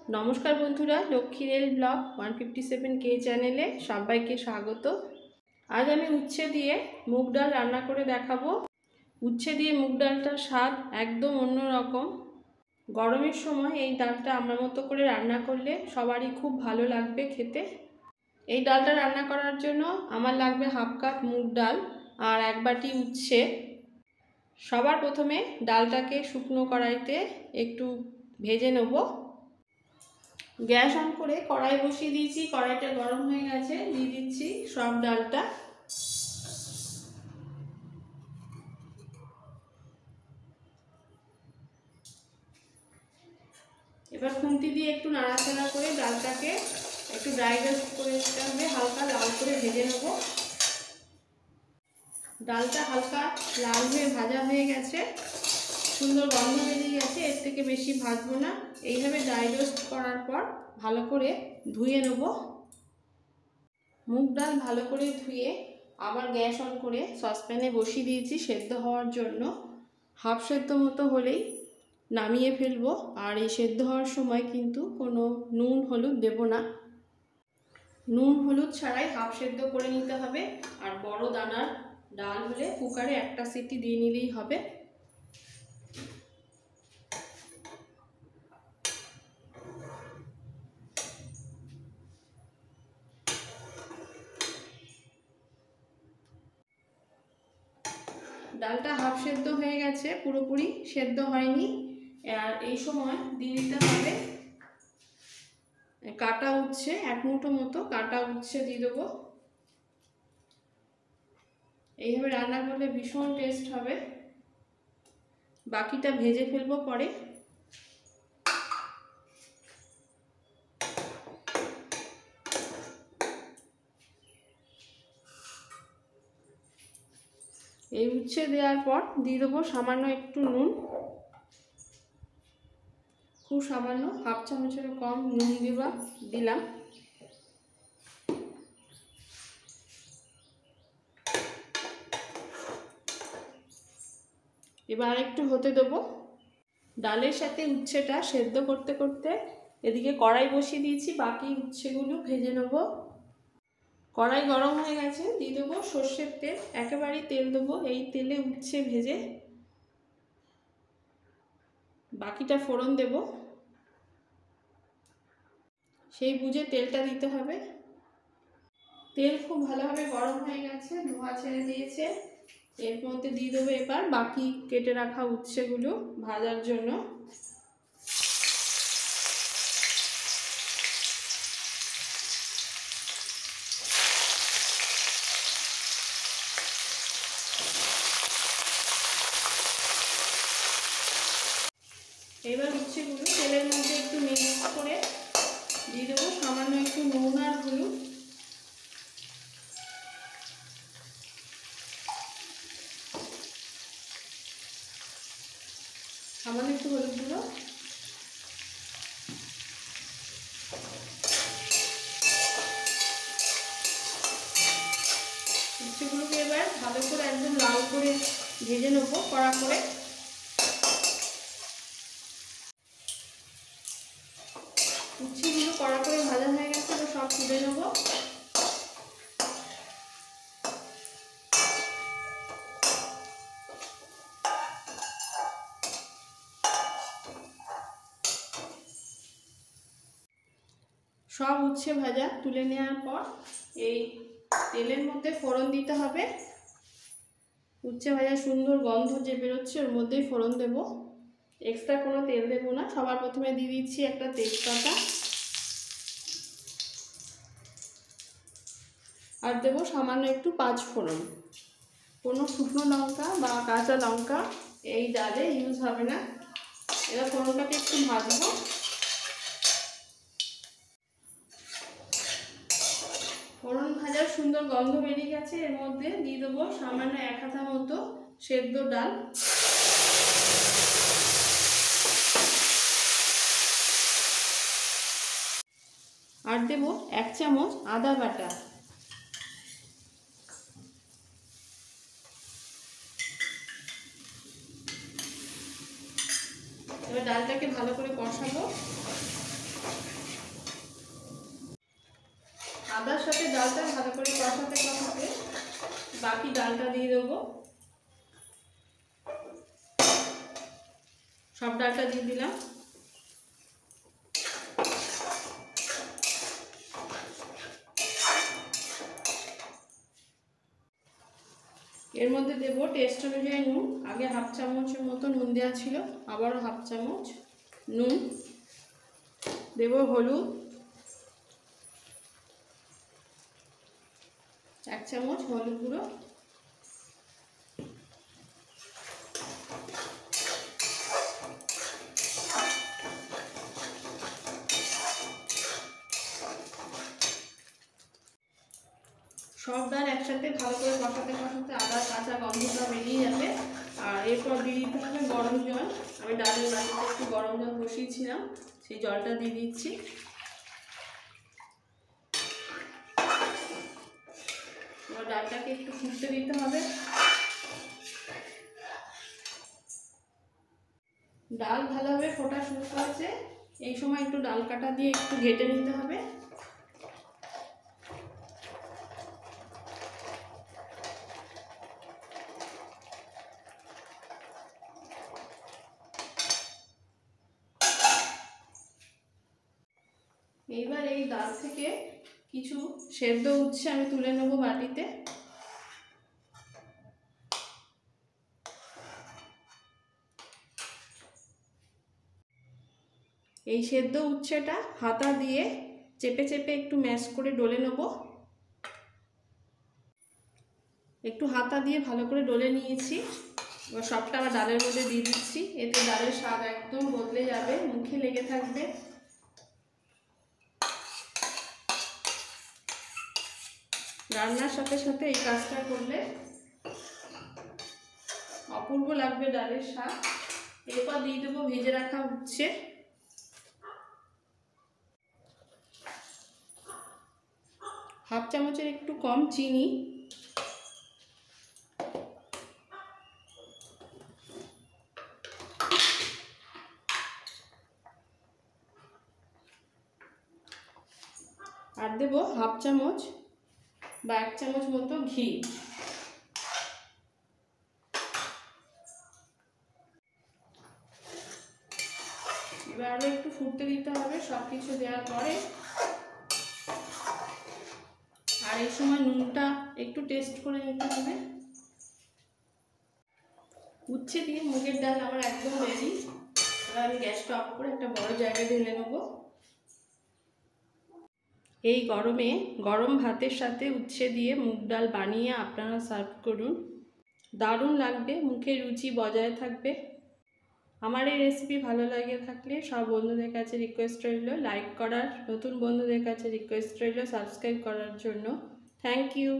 নমস্কার বন্ধুরা, Lakshmi rail blog 157K চ্যানেলে সবাইকে স্বাগত। আজ আমি উচ্ছে দিয়ে মুগ ডাল রান্না করে দেখাবো। উচ্ছে দিয়ে মুগ ডালটার স্বাদ একদম অন্যরকম। গরমের সময় এই ডালটা আমার মতো করে রান্না করলে সবারই খুব ভালো লাগবে খেতে। এই ডালটা রান্না করার জন্য আমার লাগবে হাফ কাপ মুগ ডাল আর 1 বাটি উচ্ছে। সবার প্রথমে ডালটাকে শুকনো কড়াইতে একটু ভেজে নেব। গ্যাস অন করে কড়াই বসিয়ে দিয়েছি, কড়াইটা গরম হয়ে গেছে, দিয়ে দিচ্ছি সব ডালটা। এবার খুন্তি দিয়ে একটু নাড়াচাড়া করে ডালটাকে একটু ড্রাই রোস্ট করে নিতে হবে, হালকা লাল করে ভেজে নেব। ডালটা হালকা লাল হয়ে ভাজা হয়ে গেছে, সুন্দর গন্ধ বেরিয়ে গেছে। এর থেকে বেশি ভাজবো না। এইভাবে ড্রাই রোস্ট করার পর ভালো করে ধুয়ে নেব। মুগ ডাল ভালো করে ধুয়ে আবার গ্যাস অন করে সসপ্যানে বসিয়ে দিয়েছি সেদ্ধ হওয়ার জন্য। হাফ সেদ্ধ মতো হলেই নামিয়ে ফেলবো। আর এই সেদ্ধ হওয়ার সময় কিন্তু কোনো নুন হলুদ দেব না। নুন হলুদ ছাড়াই হাফ সেদ্ধ করে নিতে হবে। আর বড় দানার ডাল হলে কুকারে একটা সিটি দিয়ে নিলেই হবে। ডালটা হাফ সেদ্ধ হয়ে গেছে, পুরোপুরি সেদ্ধ হয়নি। আর এই সময় দিয়ে দিতে হবে কাটা উচ্ছে, 1 মুঠো মতো কাটা উচ্ছে দিয়ে দেবো। এইভাবে রান্না করলে ভীষণ টেস্ট হবে। বাকিটা ভেজে ফেলবো পরে। এই উচ্ছে দেওয়ার পর দিয়ে দেবো সামান্য একটু নুন, খুব সামান্য, হাফ চামচেরও কম নুন দিলাম। এবার একটু হতে দেবো। ডালের সাথে উচ্ছেটা সেদ্ধ করতে করতে এদিকে কড়াই বসিয়ে দিয়েছি, বাকি উচ্ছেগুলো ভেজে নেব। কড়াই গরম হয়ে গেছে, দিয়ে দেবো সর্ষের তেল, একেবারেই তেল দেবো। এই তেলে উচ্ছে ভেজে বাকিটা ফোড়ন দেব। সেই বুঝে তেলটা দিতে হবে। তেল খুব ভালোভাবে গরম হয়ে গেছে, ধোঁয়া ছেড়ে দিয়েছে। এর মধ্যে দিয়ে দেবো এবার বাকি কেটে রাখা উচ্ছেগুলো ভাজার জন্য। এবার উচ্ছেগুলো তেলের মধ্যে একটু মিক্স করে দিয়ে দেবো সামান্য একটু নুন আর হলুদ। সামান্য একটু হলুদ গুঁড়ো। উচ্ছেগুলোকে এবার ভালো করে একদম লাল করে ভেজে নেবো কড়া করে। উচ্ছেগুলো কড়া করে ভাজা হয়ে গেছে, তো সব তুলে নেবো। সব উচ্ছে ভাজা তুলে নেওয়ার পর এই তেলের মধ্যে ফোড়ন দিতে হবে। উচ্ছে ভাজা সুন্দর গন্ধ যে বেরোচ্ছে ওর মধ্যেই ফোড়ন দেব। এক্সট্রা কোনো তেল দেবো না। সবার প্রথমে দিয়ে দিচ্ছি একটা তেজপাতা, আর দেবো সামান্য একটু 5 ফোড়ন। কোনো শুকনো লঙ্কা বা কাঁচা লঙ্কা এই ডালে ইউজ হবে না। এবার ফোড়নটাকে একটু ভাজবো। ফোড়ন ভাজার সুন্দর গন্ধ বেরিয়ে গেছে। এর মধ্যে দিয়ে দেবো সামান্য 1 হাতা মতো সেদ্ধ ডাল। আর দেবো 1 চামচ আদা বাটা। এবার ডালটাকে ভালো করে কষাবো। ডালটা ভালো করে কষাতে কষাতে বাকি ডালটা দিয়ে দেবো। সব ডালটা দিয়ে দিলাম। এর মধ্যে দেবো টেস্ট অনুযায়ী নুন। আগে হাফ চামচের মতো নুন দেওয়া ছিল, আবারও হাফ চামচ নুন দেব। হলুদ 1 চামচ হলুদ গুঁড়ো, সব ডাল একসাথে ভালো করে কষাতে কষাতে আদা কাঁচা গন্ধটা বেরিয়ে যাবে। আর এরপর দিয়ে দিতে হবে গরম জল। আমি ডালের বাটিতে একটু গরম জল বসিয়েছিলাম, সেই জলটা দিয়ে দিচ্ছি। এবার ডালটাকে একটু ফুটতে দিতে হবে। ডাল ভালোভাবে ফোটা শুরু করেছে, এই সময় একটু ডাল কাটা দিয়ে একটু ঘেটে নিতে হবে। এইবার এই ডাল থেকে কিছু সেদ্ধ উচ্ছে আমি তুলে নেব বাটিতে। এই সেদ্ধ উচ্ছেটা হাতা দিয়ে চেপে চেপে একটু ম্যাশ করে ডলে নেব। একটু হাতা দিয়ে ভালো করে ডলে নিয়েছি। এবার সবটা আবার ডালের মধ্যে দিয়ে দিচ্ছি। এতে ডালের স্বাদ একদম বদলে যাবে, মুখে লেগে থাকবে। রান্নার সাথে সাথে এই কাজটা করলে অপূর্ব লাগবে ডালের স্বাদ। এরপর দিয়ে দেবো ভেজে রাখা উচ্ছে। হাফ চামচের একটু কম চিনি, আর দেবো হাফ চামচ বা 1 চামচ মতো ঘি। এবার আরও একটু ফুটতে দিতে হবে সব কিছু দেওয়ার পরে। আর এই সময় নুনটা একটু টেস্ট করে নিতে হবে। উচ্ছে দিয়ে মুগের ডাল আমার একদম রেডি। এবার আমি গ্যাসটা অফ করে একটা বড় জায়গায় ঢেলে নেব। এই গরমে গরম ভাতের সাথে উচ্ছে দিয়ে মুগ ডাল বানিয়ে আপনারা সার্ভ করুন, দারুণ লাগবে, মুখে রুচি বজায় থাকবে। আমার এই রেসিপি ভালো লাগে থাকলে সব বন্ধুদের কাছে রিকোয়েস্ট রইল লাইক করার, নতুন বন্ধুদের কাছে রিকোয়েস্ট রইল সাবস্ক্রাইব করার জন্য। Thank you.